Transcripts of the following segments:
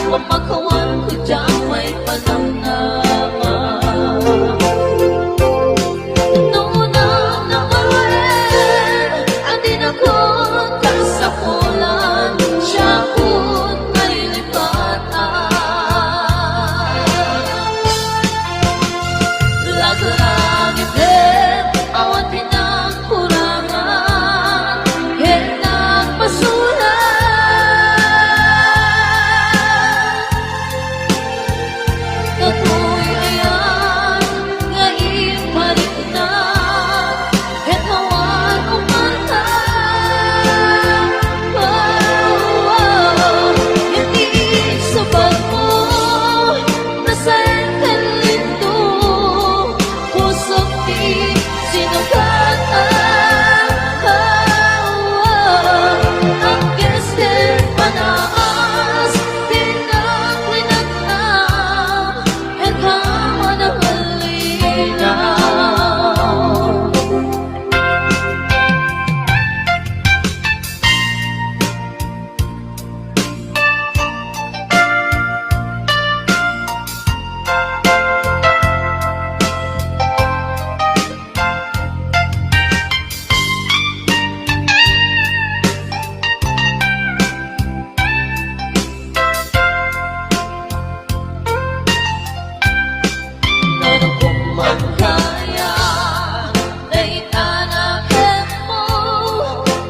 pamakawan ko dyan may panamnaman. Noong unang naman, andin ako kasapulan, siya ko't may lipatan. Lagi-lagi din, awan pinagkurangan, kahit nagpasulan. Ako'y ayan, ngayon palit na, kahit hawan o mata. Hindi sabat mo, nasaan ka lito, pusok di sinugatan. Ang gestel panaas, pinaglinagam, at hawa na halinaw. Nanon kung magkaya, naitanakin mo,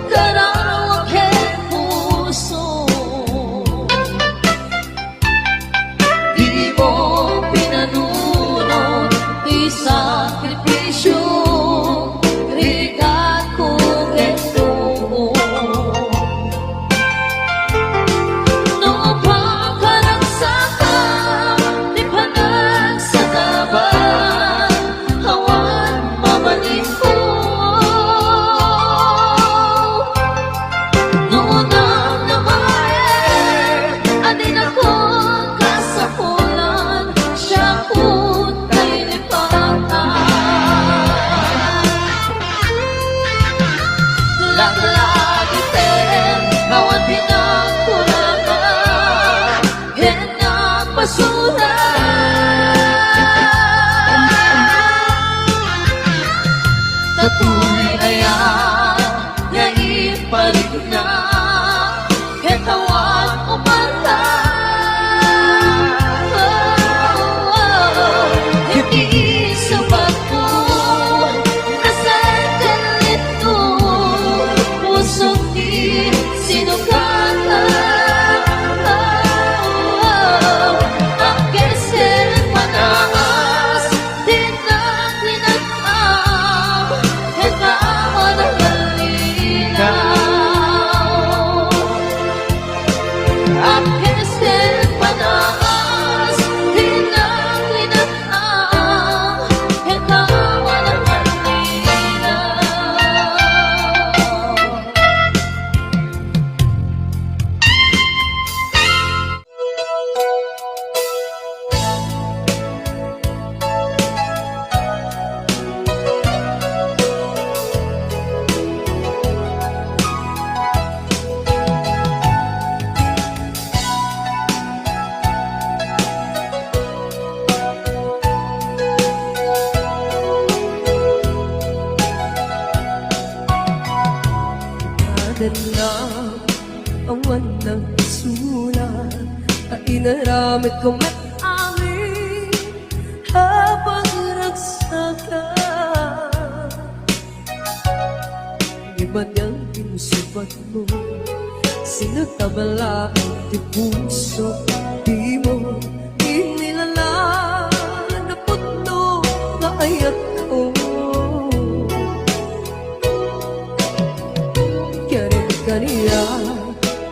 kararawakin puso. Di mo pinanunod, isakripisyo, rigat ko ito. Noong pagkaragsaka, di pa nagsataban, hawan mabalik ko. Noong unang naman, andin ako kasapulan, siya ko't may lipatan. Lagi-lagi din, hawan pinagkurangan, kahit nagpasulan. Ako'y ayan, ngayon palit na, kahit hawan o mata. Hindi sabat mo, nasaan ka lito, pusok di sinugatan. Ang gestel panaas, tinaglinagam, kahit hawa na halinaw. Ang gestel panaas, tinaglinagam, kahit hawa na halinaw. na awan ng sulat at inaramid ko met amin habang ragsaka. Di ba niyang pinusubat mo, sinagtabala ang tipuso, di mo inilala na putno na ayat ko. Kaniya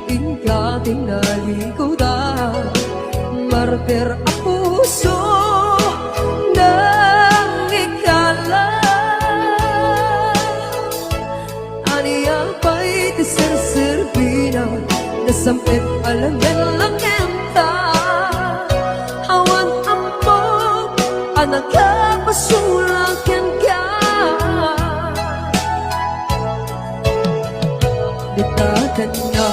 ingka tinaligo da martir ang puso ng ikala aniya pa'y tiserservina nasampit alamin lang enta awan ammo anak kapasulakan ka. Bitakan na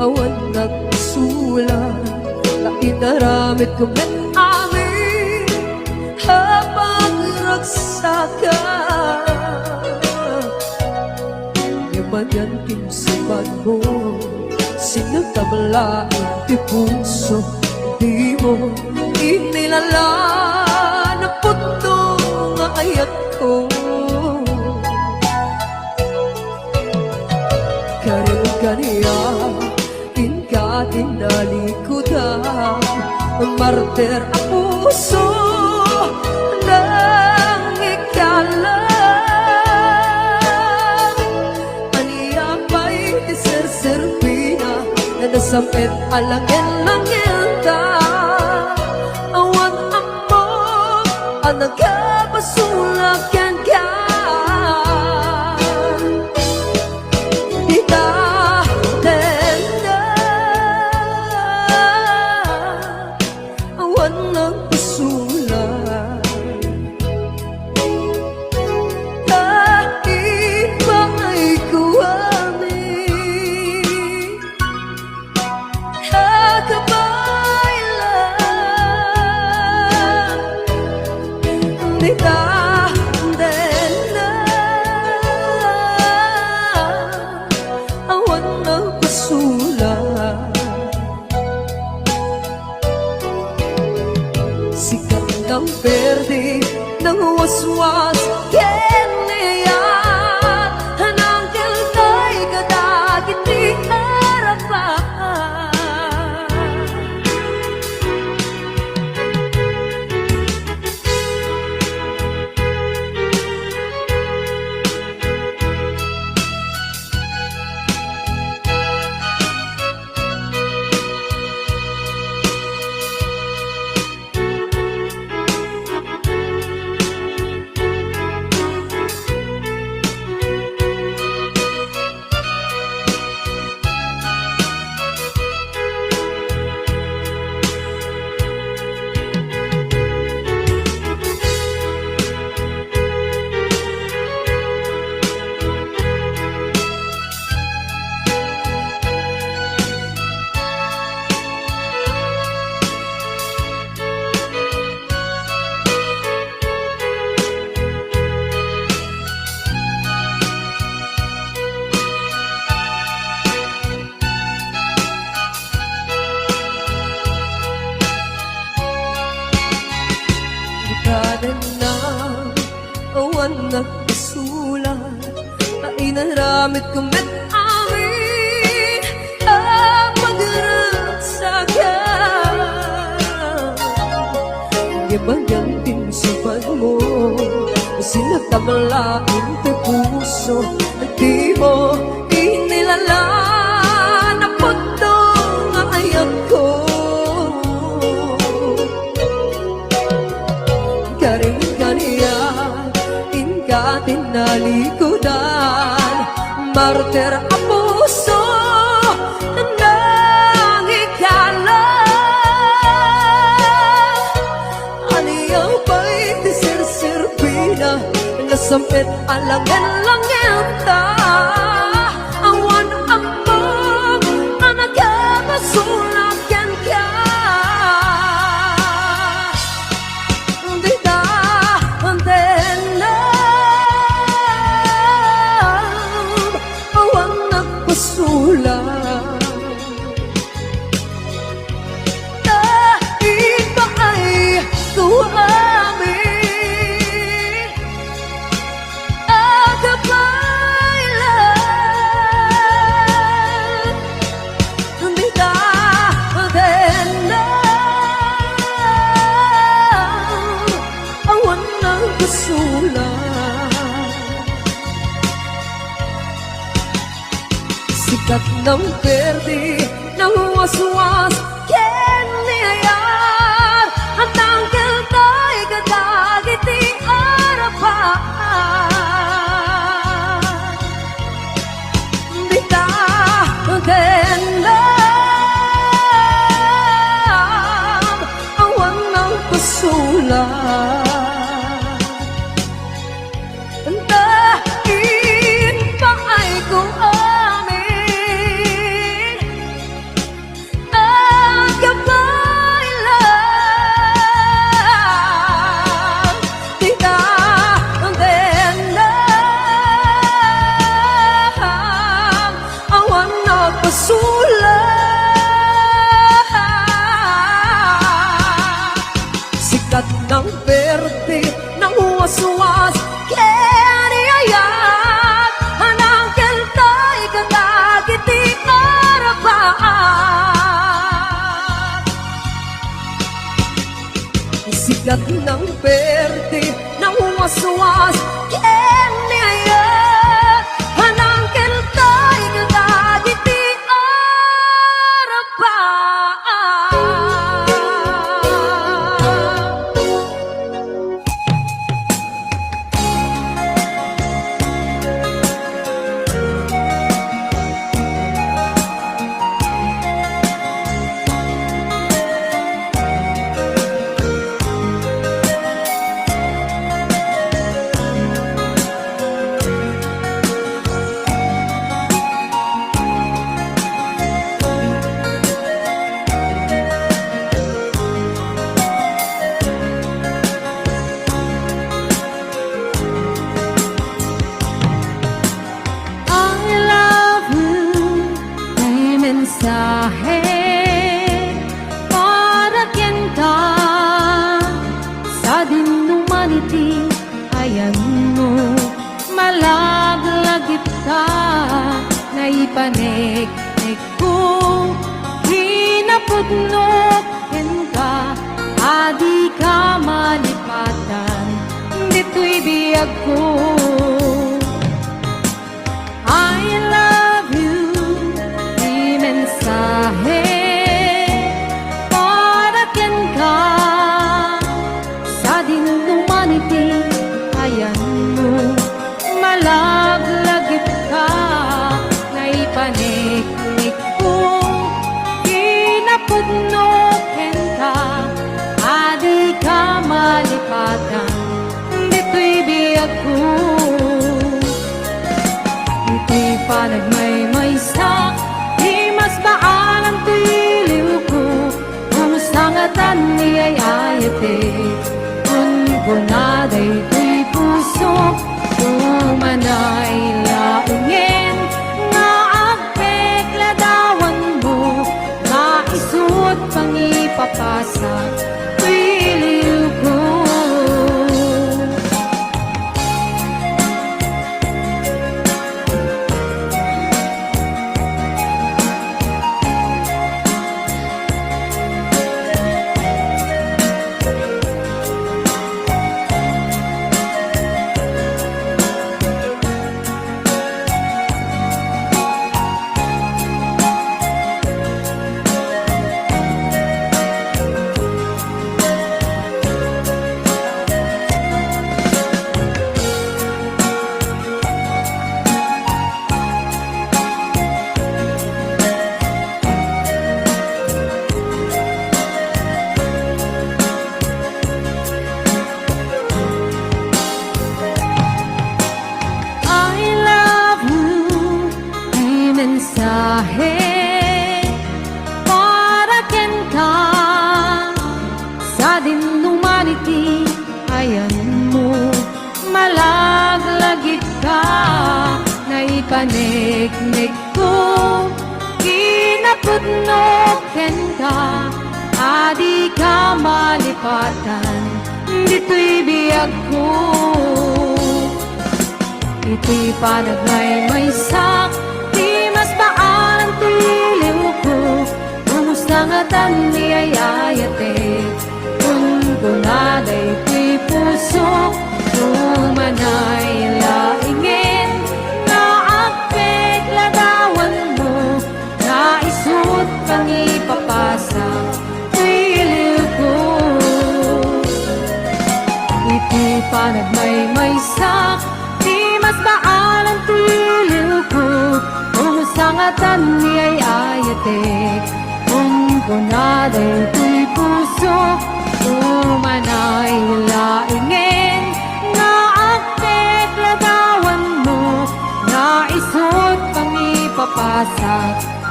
awan nagsulat inaramid ko met amin habang ragsaka. Yaman kinsipan mo, sinatamla ang puso, di mo inilala na puto nga ayat ko. Kaniya, tinalikudan, martir ang puso ng ikalan. Aniya pa'y iserserpina na nasampit alangin-langin ta. Awan amo ang nagkabasulakan ka. Verde ng waswas kenayat hanangkel kay kadagit di harapan. Awan nagpasulat na inaramid ko met amin ang magragsakan. Yaman tinsipan mo, sinatamlaan ka puso, di mo inilala na puto nga ayat ko. Tinalikudan, martir ang puso ng ikalan. Aniyaw ba'y tiserserpina, nasampit alangin-langin ta. Awan ang mong na nagkabasulakan ka. Di na sikat ng verde ng waswas kenayat at tanggal tayo kadagit di harapan. Bitaw awan ng pasulat. Gabay bigat ng perte na waswas ken niya hanang keltay kadagiti arapa. Mensahe para ken ka sa din humanity, ayan mo malaglagip ka na ipanek-nek ko hinapudnok ken ka adi ka malipatan dito'y biyag ko. I love you mensahe para ken ka sa din humanity, ayan mo malaglagip ka na ipanik-nik ko hinapudnok ken ka adi ka malipatan dito'y biyag ko. Ito'y panagmaymaysak baalan tiliw ko kung sangatan niya'y ayate kung kunaday tuy puso kumanay laungin nga agpekladawan mo nga isut pangipapasa tiliw ko. Mensahe para ken ka sa din humanity, ayan mo malaglagip ka na ipanek-nek ko kinapudnok ken ka adi ka malipatan dito'y biyag ko. Ito'y panagmaymaysak mas baalan tiliw ko kung sangatan niya'y ayate kung kunaday tuy puso kumanay laingin na agpekladawan mo na isut pangipapasa tiliw ko. Ito'y panagmaymaysak mas baalan tiliw ko kung sangatan niya'y ayate kung kunaday tuy puso kumanay laingin na agpekladawan mo na isut pangipapasa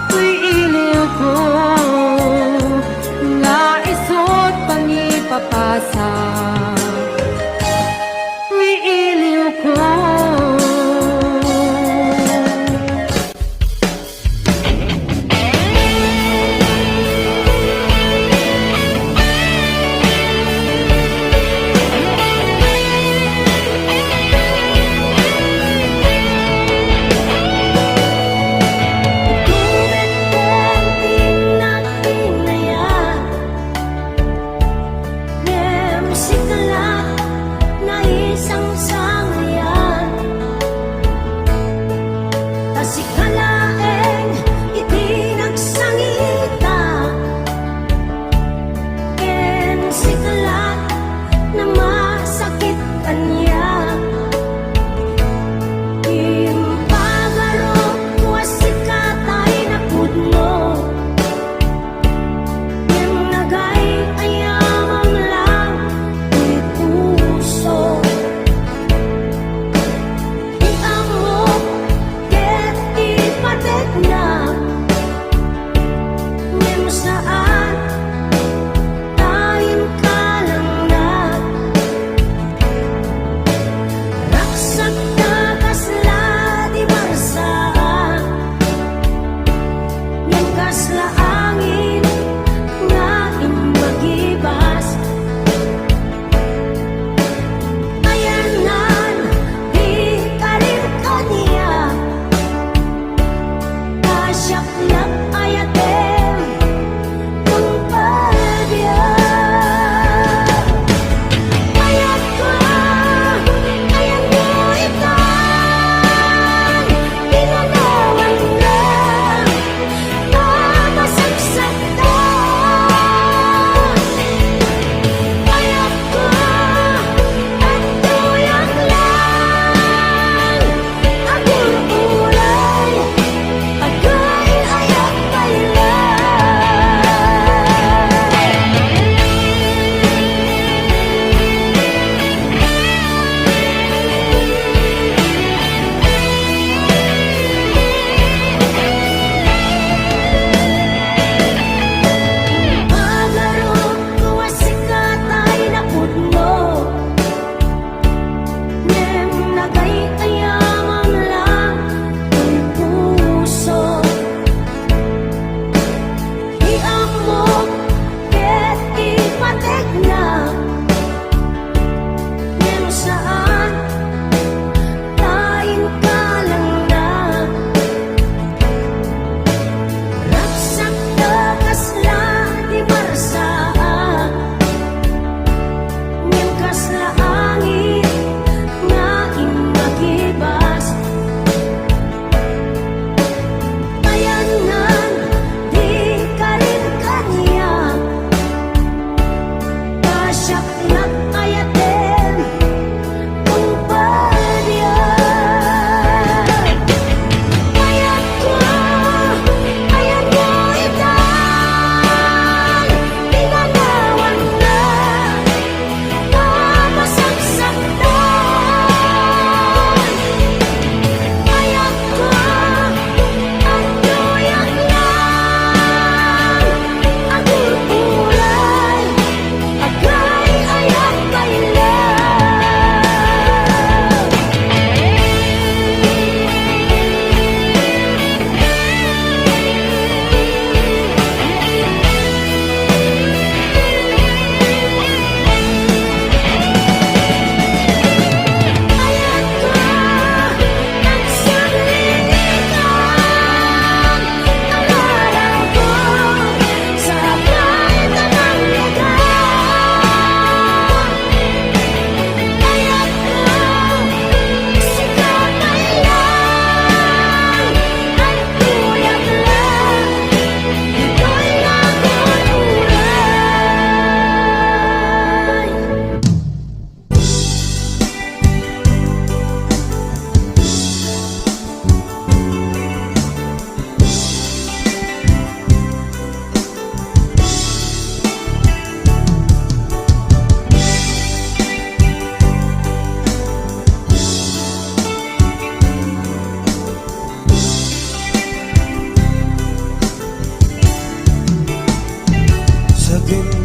tuy iliw ko na isut pangipapasa tuy iliw ko.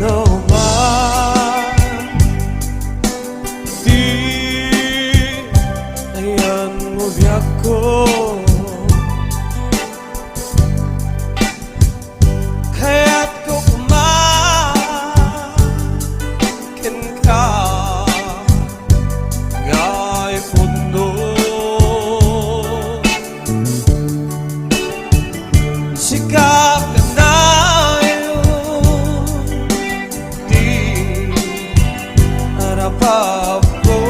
naman di ayan mo biyak ko. Kaya't ko kumakin ka nga'y puno. Sikap ka na yun, di harapap ko.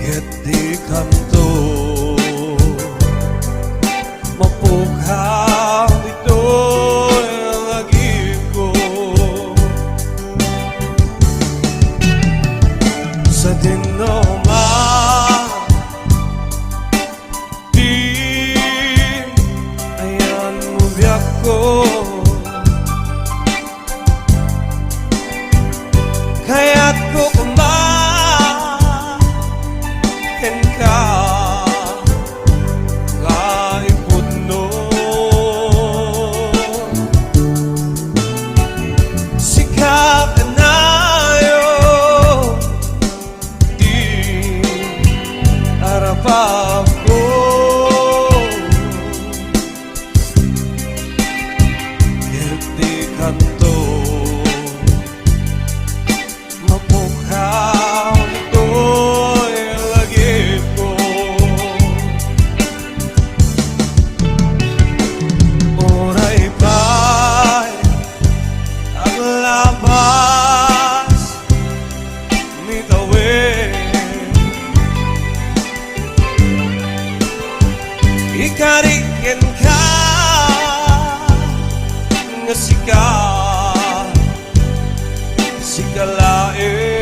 Kaya't di kanto mapughaw ito'y ang agib ko. Sa dinoma di ayan mo biyak ko. Kaya't ko kumakin ka nga'y puno. Sikap ka na yun, di harapap ko. Kaya't di kanto mapughaw ito'y lagip ko. Oray ba'y ang labas mitawid? Ikarikin ka nga sikalain.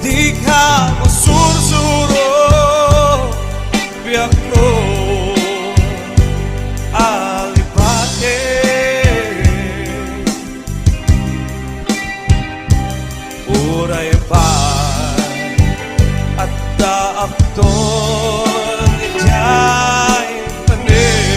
Di ka masursuro biyak ko alipate. Uray pa at daakton ijay panin.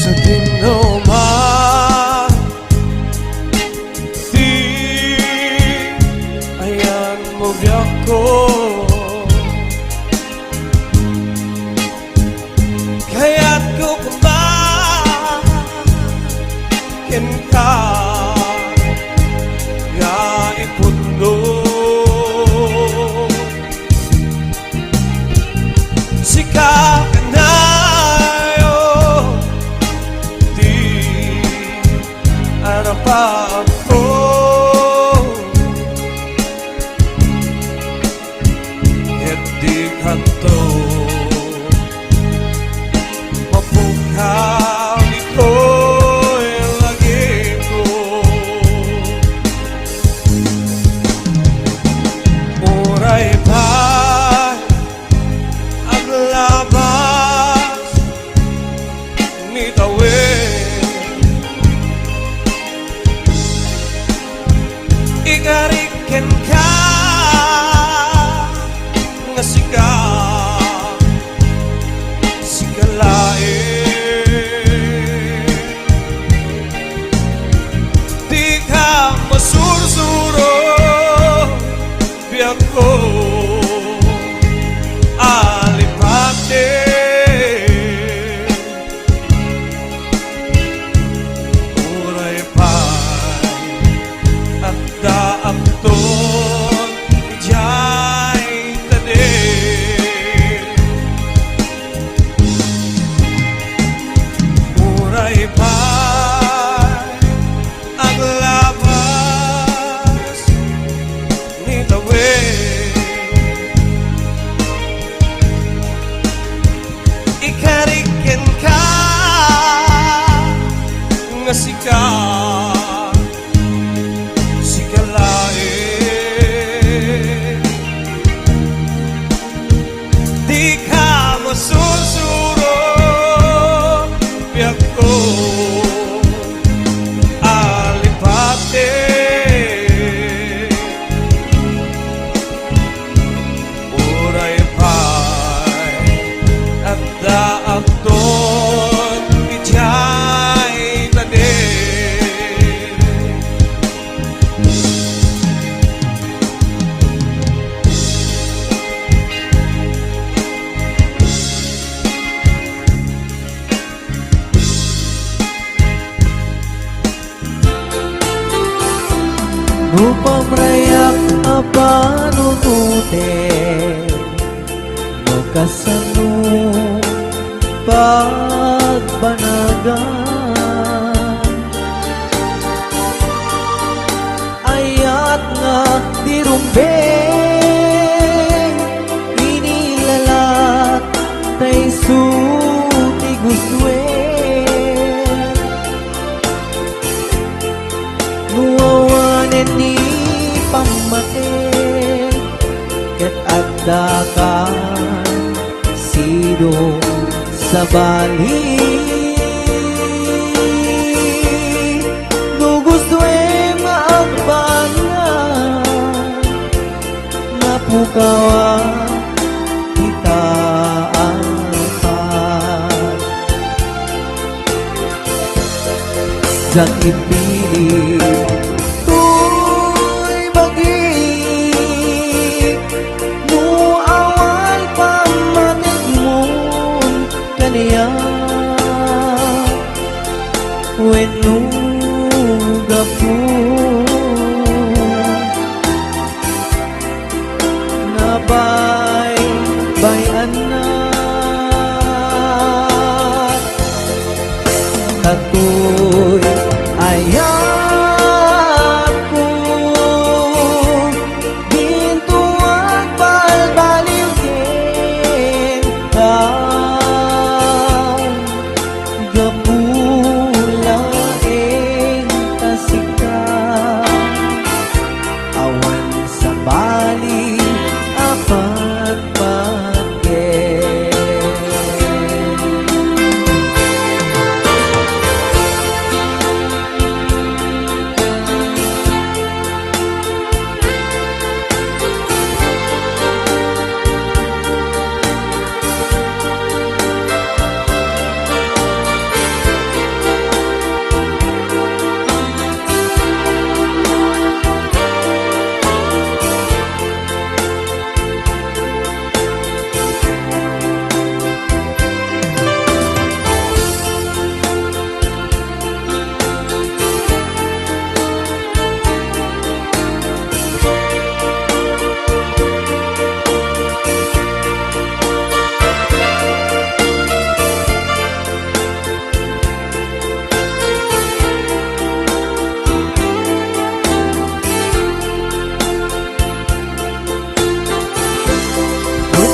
Sa dinoma di ayan mo biyak ko. Kaya't ko kumakin ka nga'y puno. Sikap ka na yun, di harapap ko. Kaya't di kanto mapughaw ito'y lagip ko. Oray ba'y ang labas mitawid? kasika si kalae di ka masusuro biyak ko alipate uray pa'y at daakton itiyay tade Upang rayak apanunute no kasano pagbanagan ayat nga dirumbeng inilalat tay suti guswen nuwawanen ni pamaten ket agdakan sidong sa bali gugustuhin maagbangan nga pukawa kita alpan sa ipilit when nuga po nabaybayan na katoy ayat ko gintuan balbaliw ken gapulaeng kasika awan sa bali apat pagken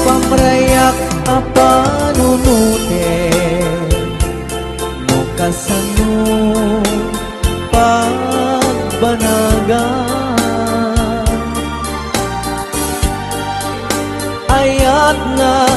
pamrayak apanunute no kasano pagbanagan ayat nga